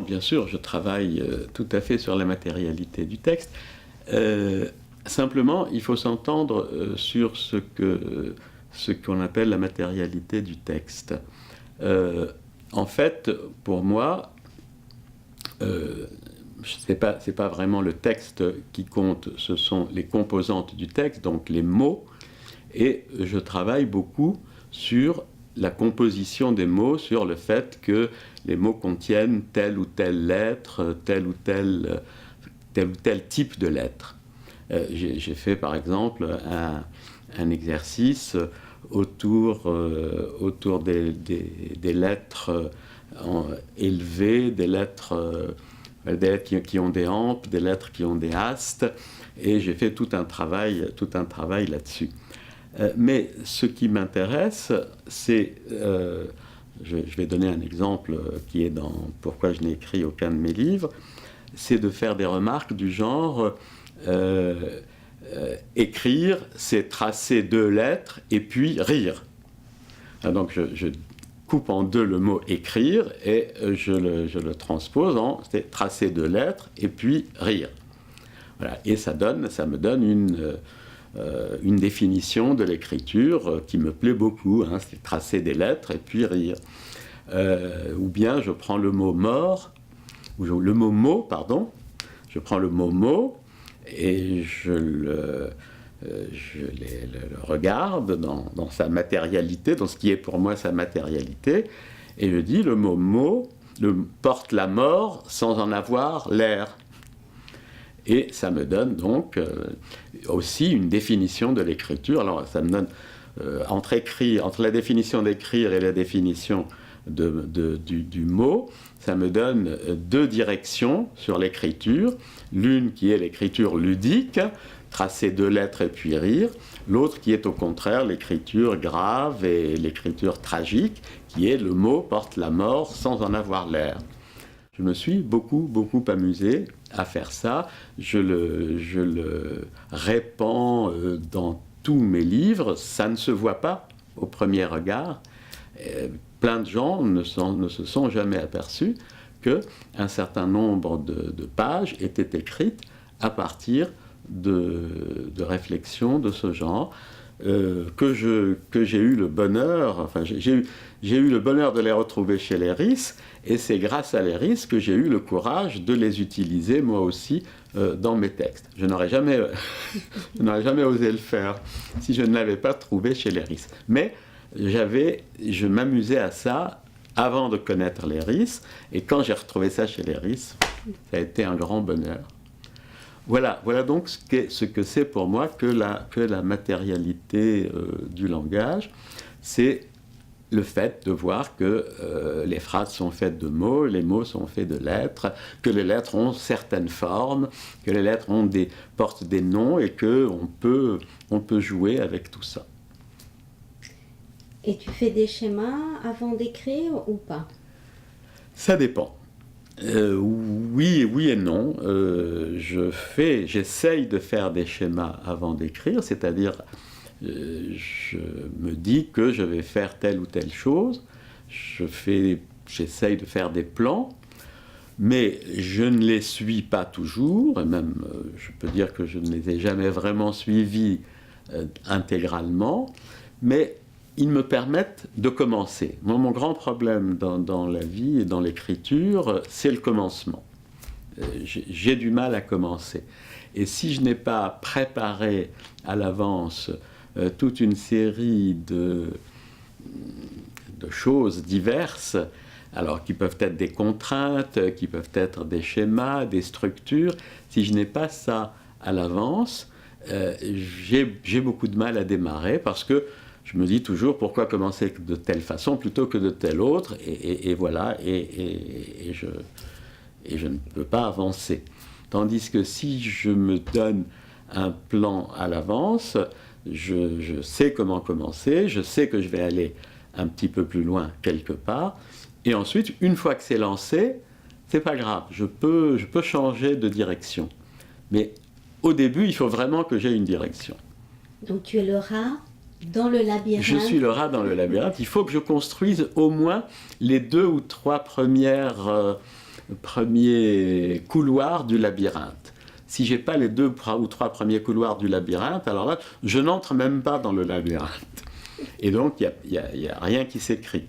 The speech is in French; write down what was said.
bien sûr, je travaille tout à fait sur la matérialité du texte. Simplement, il faut s'entendre sur ce qu'on appelle la matérialité du texte. En fait, pour moi, c'est pas vraiment le texte qui compte, ce sont les composantes du texte, donc les mots, et je travaille beaucoup sur la composition des mots, sur le fait que les mots contiennent telle ou telle lettre, tel ou tel type de lettre. J'ai fait par exemple un exercice autour des lettres élevées, des lettres qui ont des ampes, des lettres qui ont des astes, et j'ai fait tout un travail là-dessus. Mais ce qui m'intéresse, c'est, je vais donner un exemple qui est dans Pourquoi je n'ai écrit aucun de mes livres, c'est de faire des remarques du genre écrire, c'est tracer 2 lettres et puis rire. Donc je coupe en 2 le mot écrire et je le transpose en c'est tracer 2 lettres et puis rire. Voilà. Et ça me donne une définition de l'écriture qui me plaît beaucoup, hein, c'est tracer des lettres et puis rire. Ou bien je prends le mot mort, ou le mot mot, pardon, je prends le mot mot et je le regarde dans sa matérialité, dans ce qui est pour moi sa matérialité, et je dis le mot mot porte la mort sans en avoir l'air. Et ça me donne donc aussi une définition de l'écriture. Alors ça me donne, entre la définition d'écrire et la définition du mot, ça me donne 2 directions sur l'écriture. L'une qui est l'écriture ludique, tracer 2 lettres et puis rire. L'autre qui est au contraire l'écriture grave et l'écriture tragique, qui est le mot porte la mort sans en avoir l'air. Je me suis beaucoup amusé à faire ça. Je le répands dans tous mes livres. Ça ne se voit pas au premier regard. Plein de gens ne se sont jamais aperçus qu'un certain nombre de pages étaient écrites à partir de réflexions de ce genre, que j'ai eu le bonheur, enfin j'ai eu le bonheur de les retrouver chez Léris, et c'est grâce à Léris que j'ai eu le courage de les utiliser moi aussi dans mes textes. Je n'aurais jamais osé le faire si je ne l'avais pas trouvé chez Léris. Mais je m'amusais à ça avant de connaître Léris, et quand j'ai retrouvé ça chez Léris, ça a été un grand bonheur. Voilà donc ce que c'est pour moi que la matérialité du langage, c'est le fait de voir que les phrases sont faites de mots, les mots sont faits de lettres, que les lettres ont certaines formes, que les lettres portent des noms et qu'on peut jouer avec tout ça. Et tu fais des schémas avant d'écrire ou pas? Ça dépend. Oui et non. J'essaye de faire des schémas avant d'écrire, c'est-à-dire je me dis que je vais faire telle ou telle chose, j'essaye de faire des plans, mais je ne les suis pas toujours, et même je peux dire que je ne les ai jamais vraiment suivis intégralement, mais ils me permettent de commencer. Moi, mon grand problème dans la vie et dans l'écriture, c'est le commencement. J'ai du mal à commencer. Et si je n'ai pas préparé à l'avance toute une série de choses diverses, alors qui peuvent être des contraintes, qui peuvent être des schémas, des structures, si je n'ai pas ça à l'avance, j'ai beaucoup de mal à démarrer parce que je me dis toujours pourquoi commencer de telle façon plutôt que de telle autre, et voilà, et je ne peux pas avancer. Tandis que si je me donne un plan à l'avance, je sais comment commencer, je sais que je vais aller un petit peu plus loin quelque part, et ensuite, une fois que c'est lancé, c'est pas grave, je peux changer de direction. Mais au début, il faut vraiment que j'ai une direction. Donc tu es le rat dans le labyrinthe. Je suis le rat dans le labyrinthe. Il faut que je construise au moins les 2 ou 3 premières premiers couloirs du labyrinthe. Si j'ai pas les 2 ou 3 premiers couloirs du labyrinthe, alors là, je n'entre même pas dans le labyrinthe. Et donc, il y a rien qui s'écrit.